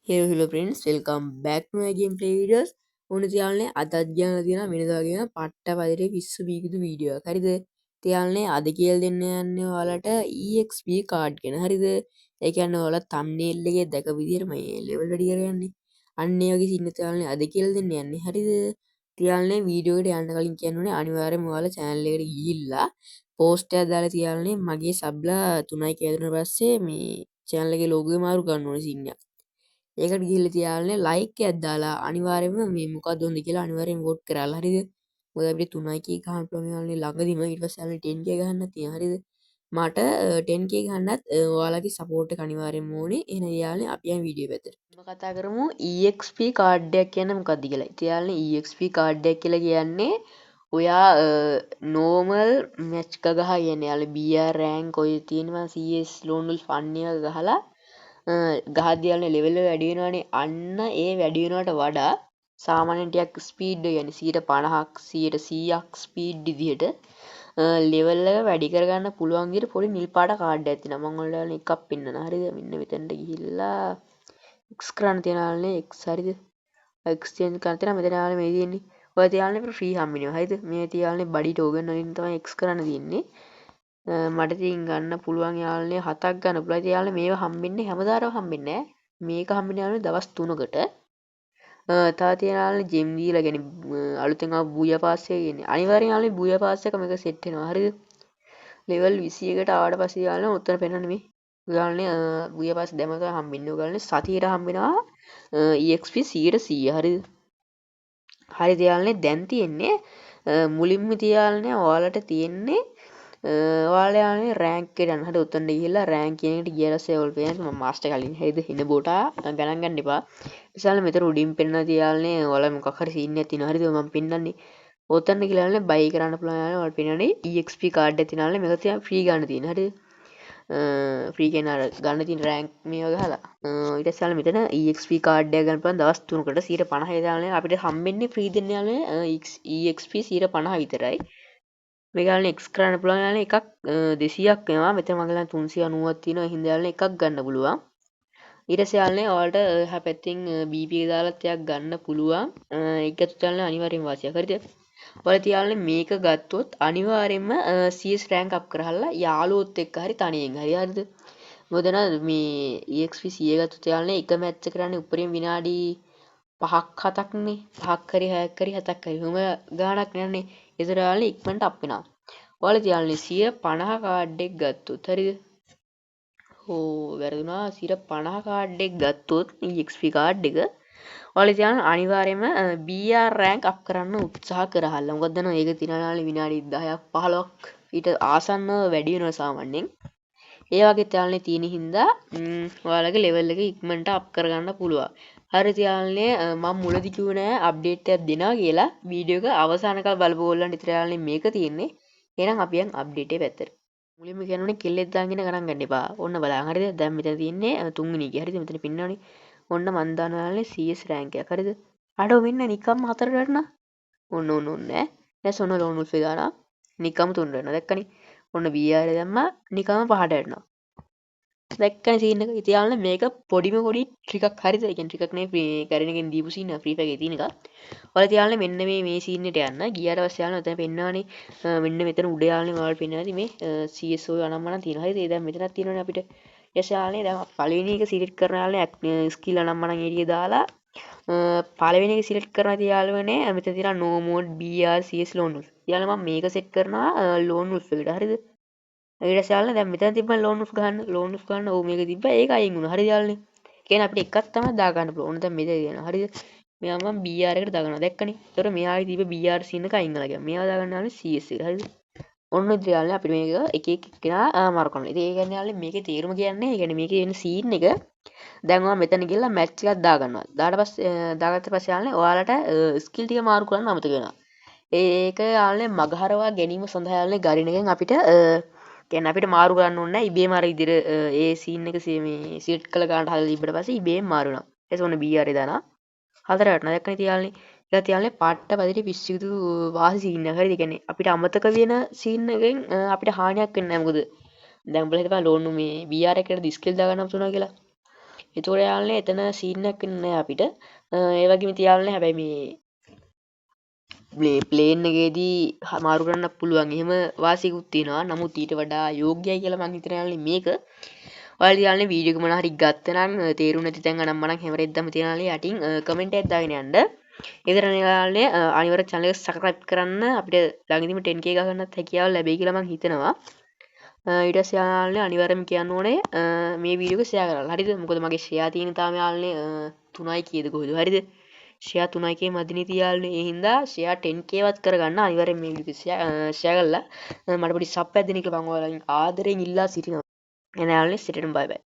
Hello friends, welcome back to my gameplay videos. ඔන්න තියාලනේ අදත් ගන්න තියෙන වෙනදාගෙන පට්ට පදිරේ පිස්සු බීකුදු වීඩියෝ එකක්. හරිද? තියාලනේ අද කියලා දෙන්න යන්නේ ඔයාලට EXP කාඩ් ගැන. හරිද? ඒ කියන්නේ ඔයාලා thumbnail එකේ දැක විදිහට මේ level වැඩි කරගන්නේ. අන්න ඒ වගේ සින්න තියාලනේ අද කියලා දෙන්න යන්නේ. හරිද? තියාලනේ වීඩියෝ එකට යන්න කලින් කියන්න අනිවාර්යයෙන්ම ඔයාලා channel එකට ගිහිල්ලා post එකක් දාලා තියාලනේ මගේ සබ්ලා 3යි කියලා දුන්නා පස්සේ මේ channel එකේ logo එක මාරු කරන්න ඕනේ සින්නයක්. ඒකට ගිහිල්ලා තියාලනේ ලයික් එකක් දාලා අනිවාර්යයෙන්ම මේ මොකක්ද හොඳ කියලා අනිවාර්යයෙන් වෝට් කරලා හරියද මොකද අපිට 3යි කී ගහන්න පුළුවන් යාළුවනේ ළඟදිම ඊට පස්සේ යාළුවනේ 10k ගහන්නත් තියෙනවා හරියද මට 10k ගහන්නත් ඔයාලගේ සපෝට් එක අනිවාර්යයෙන්ම ඕනේ එහෙනම් යාළුවනේ අපි යන් වීඩියෝ පැත්තට මම කතා කරමු EXP කාඩ් එකක් කියන්නේ මොකක්ද කියලා ඉතින් යාළුවනේ EXP කාඩ් එකක් කියලා කියන්නේ ඔයා නෝමල් මැච් එක ගහ කියන්නේ යාළුවනේ BR රෑන්ක් ඔය තියෙනවා CS ලෝන් වුල් ෆන් එක ගහලා ගහද්දි යාළුවනේ ලෙවල් එක වැඩි වෙනවානේ අන්න ඒ වැඩි වෙනවට වඩා සාමාන්‍යයෙන් ටිකක් ස්පීඩ් එක කියන්නේ 50ක් 100ක් ස්පීඩ් විදිහට ලෙවල් එක වැඩි කරගන්න පුළුවන් විදිහට පොඩි නිල් පාට කාඩ් එකක් තියෙනවා මම ඔයාලට එකක් පෙන්නනවා හරිද මෙන්න මෙතනට ගිහිල්ලා X කරන්න තියනාලනේ X හරිද X චේන්ජ් කරන්න තියෙනවා මෙතන යාළුවනේ මේ තියෙන්නේ ඔය තියාලනේ ෆ්‍රී හම්බෙනවා හරිද මේ තියාලනේ බඩි ටෝකන් වලින් තමයි X කරන්න තියෙන්නේ මට ඉතින් ගන්න පුළුවන් යාළුවනේ 7ක් ගන්න පුළුවන්. ඉතින් යාළුවනේ මේව හම්බෙන්නේ හැමදාම හම්බෙන්නේ නැහැ. මේක හම්බෙන්නේ යාළුවනේ දවස් 3කට. තව තියෙන යාළුවනේ ජෙම් දීලා කියන්නේ අලුතෙන් ආපු බූයා පාස් එක කියන්නේ. අනිවාර්යෙන් යාළුවනේ බූයා පාස් එක මේක සෙට් වෙනවා. හරිද? ලෙවල් 21කට ආවට පස්සේ යාළුවනේ උත්තර පෙන්නන්නේ මේ. යාළුවනේ බූයා පාස් දැමක හම්බෙන්නේ. ඔයාලනේ සතියට හම්බෙනවා EXP 100%. හරිද? හරිද යාළුවනේ දැන් තියෙන්නේ මුලින්ම තියාලනේ ඔයාලට තියෙන්නේ ඔයාලයානේ රෑන්ක් එකට යන්න. හරි උතනට ගිහිල්ලා රෑන්ක් කියන එකට ගියලා සේවල් පේන මම මාස්ටර් කලින් හරිද එන බෝටා ගණන් ගන්න එපා. ඉතින් මෙතන උඩින් පෙන්නන තියාලනේ ඔයාලා මොකක් හරි සීන් එකක් තියෙනවා. හරිද මම පෙන්නන්නේ. ඔතනට ගිහලානේ බයි කරන්න පුළුවන් යාළුවනේ ඔයාලා පෙන්නන්නේ EXP කාඩ් එක තියෙනාලනේ මේක තියා ෆ්‍රී ගන්න තියෙන. හරිද? ෆ්‍රී කියන අර ගන්න තියෙන රෑන්ක් මේව ගහලා. ඊට පස්සේ මෙතන EXP කාඩ් එක ගන්න පුළුවන් දවස් 3කට 150 දාලානේ අපිට හම්බෙන්නේ ෆ්‍රී දෙන්නේ යාළුවනේ EXP 150 විතරයි. මේක යාළුවනේ X කරන්න පුළුවන් යාළුවනේ එකක් 200ක් වෙනවා. මෙතන මගේ ළඟ 390ක් තියෙනවා. හින්දා යාළුවනේ එකක් ගන්න පුළුවන්. ඊට පස්සේ යාළුවනේ ඔයාලට එහා පැත්තෙන් BP එක දාලා ටිකක් ගන්න පුළුවන්. ඒක ගත්තොත් යාළුවනේ අනිවාර්යෙන් වාසියක්. හරිද? ඔයාලා යාළුවනේ මේක ගත්තොත් අනිවාර්යෙන්ම CS රෑන්ක් අප් කරහලා යාළුවොත් එක්ක හරි තනියෙන් හරි හරිද? මොකද මේ EXP 100 ගත්තොත් යාළුවනේ එක මැච් එක කරන්නේ උඩරින් විනාඩි 5ක් 7ක්නේ 5ක් හරි 6ක් හරි 7ක් හරි කොහොම ගාණක් නෑනේ ඒතර යාළුවනේ ඉක්මනට අප් වෙනවා ඔයාලා යාළුවනේ 150 කාඩ් එක ගත්තොත් හරිද වැරදුනා 150 කාඩ් එක ගත්තොත් EXP කාඩ් එක ඔයාලා යාළුවනේ අනිවාර්යයෙන්ම BR රෑන්ක් අප් කරන්න උත්සාහ කරහල්ලා මොකද දන්නවද ඒක තියනවා විනාඩි 10ක් 15ක් ඊට ආසන්නව වැඩි වෙනවා සාමාන්‍යයෙන් ඒ වගේ යාළුවනේ තියෙන හින්දා ඔයාලගේ ලෙවල් එක ඉක්මනට අප් කරගන්න පුළුවන් හරි යාළුවනේ මම මුලදි කිව්වේ නෑ අප්ඩේට් එකක් දෙනවා කියලා වීඩියෝ එක අවසානකල් බලපුව ඕගොල්ලන්ට විතර යාළුවනේ මේක තියෙන්නේ එහෙනම් අපි යන් අප්ඩේට් එක පැත්තට මුලින්ම කියනෝනේ කෙල්ලෙක් දාගෙන ගණන් ගන්න එපා ඔන්න බලන්න හරිද දැන් මෙතන තියෙන්නේ තුන්වෙනි එක හරිද මෙතන පින්නවනේ ඔන්න මන් දානවා යාළුවනේ CS රෑන්ක් එකක් හරිද අඩෝ මෙන්න නිකම්ම හතරට වැටුණා ඔන්න ඔන්න ඔන්න දැන් ඔන්න ලෝන් උල්ෆේ දානවා නිකම්ම තුනට වැටුණා දැක්කනේ ඔන්න BR දැම්මා නිකම්ම පහට වැටුණා දැක්කනේ සීන් එක. ඉතින් යාළුවනේ මේක පොඩිම පොඩි ට්‍රිකක් හරිද? ඒ කියන්නේ ට්‍රිකක් නේ ෆ්‍රී කැරිනකින් දීපු සීන් එක ෆ්‍රී ෆයර් එකේ තියෙන එක. ඔයාලා යාළුවනේ මෙන්න මේ සීන් එකට යන්න. ගියාට පස්සේ යාළුවනේ එතන පෙන්නවනේ මෙන්න මෙතන උඩ යාළුවනේ ඔයාලට පෙන්නනවා මේ CSO අනම්මනම් තියෙනවා. හරිද? ඒ දැන් මෙතනක් තියෙනවනේ අපිට. ඊට යාළුවනේ දැන් පළවෙනි එක සිලෙක්ට් කරන යාළුවනේ ස්කිල් අනම්මනම් එළිය දාලා පළවෙනි එක සිලෙක්ට් කරනවා ඉතින් යාළුවනේ මෙතන තියෙනවා no mode BR CS loan wolf. යාළුවා මම මේක සෙට් කරනවා loan wolf එකට. හරිද? ඊට පස්සේ යාළුවනේ දැන් මෙතන තිබ්බන ලෝන් උෆ් ගන්න ඕ මේක තිබ්බා ඒක අයින් වුණා හරිද යාළුවනේ කියන්නේ අපිට එකක් තමයි දා ගන්න පුළුවන් ඕන දැන් මෙතන තියෙනවා හරිද මෙයා මම BR එකට දාගන්නවා දැක්කනේ ඒතර මෙයාගේ තිබ්බ BR සීන් එක අයින් කරලා ගියා මෙයා දාගන්න යාළුවනේ CS එක හරිද ඔන්න ඉතින් යාළුවනේ අපිට මේක එක එක එක්කෙනා මාරු කරනවා ඉතින් ඒ කියන්නේ යාළුවනේ මේකේ තේරුම කියන්නේ ඒ කියන්නේ මේකේ එන සීන් එක දැන් ඔයා මෙතන ගිහලා මැච් එකක් දා ගන්නවා දාට පස්සේ දාගත්ත පස්සේ යාළුවනේ ඔයාලට ස්කිල් ටික මාරු කරන්න අමතක වෙනවා ඒක යාළුවනේ මගහරවා ගැනීම සඳහා යාළුවනේ ගරින එකෙන් අපිට කියන්නේ අපිට මාරු කරන්න ඕනේ නැහැ ඉබේම අර ඉදිරිය ඒ සීන් එක මේ සිලෙක්ට් කළ ගන්නට හදලා තිබ්බට පස්සේ ඉබේම මාරු වෙනවා ඊට පස්සේ ඔන්න BR එක දානවා හතර වටනවා දැක්කනේ තියාලනේ ඒක තියාලනේ පාට්ට පදිරි පිස්සුදු වාසි සීන් එක හරිද කියන්නේ අපිට අමතක වෙන සීන් එකෙන් අපිට හානියක් වෙන්නේ නැහැ මොකද දැන් උඹලා හිතපන් ලෝන් මේ BR එකට ස්කිල් දා ගන්න පුතුනා කියලා ඒතකොට යාළුවනේ එතන සීන් එකක් නෑ අපිට. ඒ වගේම තියාළුවනේ හැබැයි මේ ප්ලේන් එකේදී මාරු කරන්න පුළුවන්. එහෙම වාසියකුත් තියෙනවා. නමුත් ඊට වඩා යෝග්‍යයි කියලා මං හිතනවා යාළුවනේ මේක. ඔයාලා යාළුවනේ වීඩියෝ එක මොනවා හරි ගත්තා නම් තේරුම් නැති තැන් අනම්මනම් හැමරෙද්දම තියනවා යටින් කමෙන්ට් එකක් දාගෙන යන්න. ඒතරනේ යාළුවනේ අනිවාර්ය channel එක subscribe කරන්න. අපිට ළඟදීම 10k ගන්නත් හැකියාව ලැබෙයි කියලා මං හිතනවා. ඊට පස්සේ යාළුවනේ අනිවාර්යයෙන්ම කියන්න ඕනේ මේ වීඩියෝ එක share කරන්න. හරිද? මොකද මගේ share තියෙන තාම යාළුවනේ 3යි කීයද කොහෙද? හරිද? share 3යි මදිනේ තියාළුවනේ. ඒ හින්දා share 10k වත් කරගන්න අනිවාර්යයෙන් මේ වීඩියෝ එක share කරලා මට පොඩි sub එකක් දෙන්න කියලා මම ඔයාලගෙන් ආදරෙන් ඉල්ලා සිටිනවා. එහෙනම් යාළුවනේ සිටින්න බයි බයි.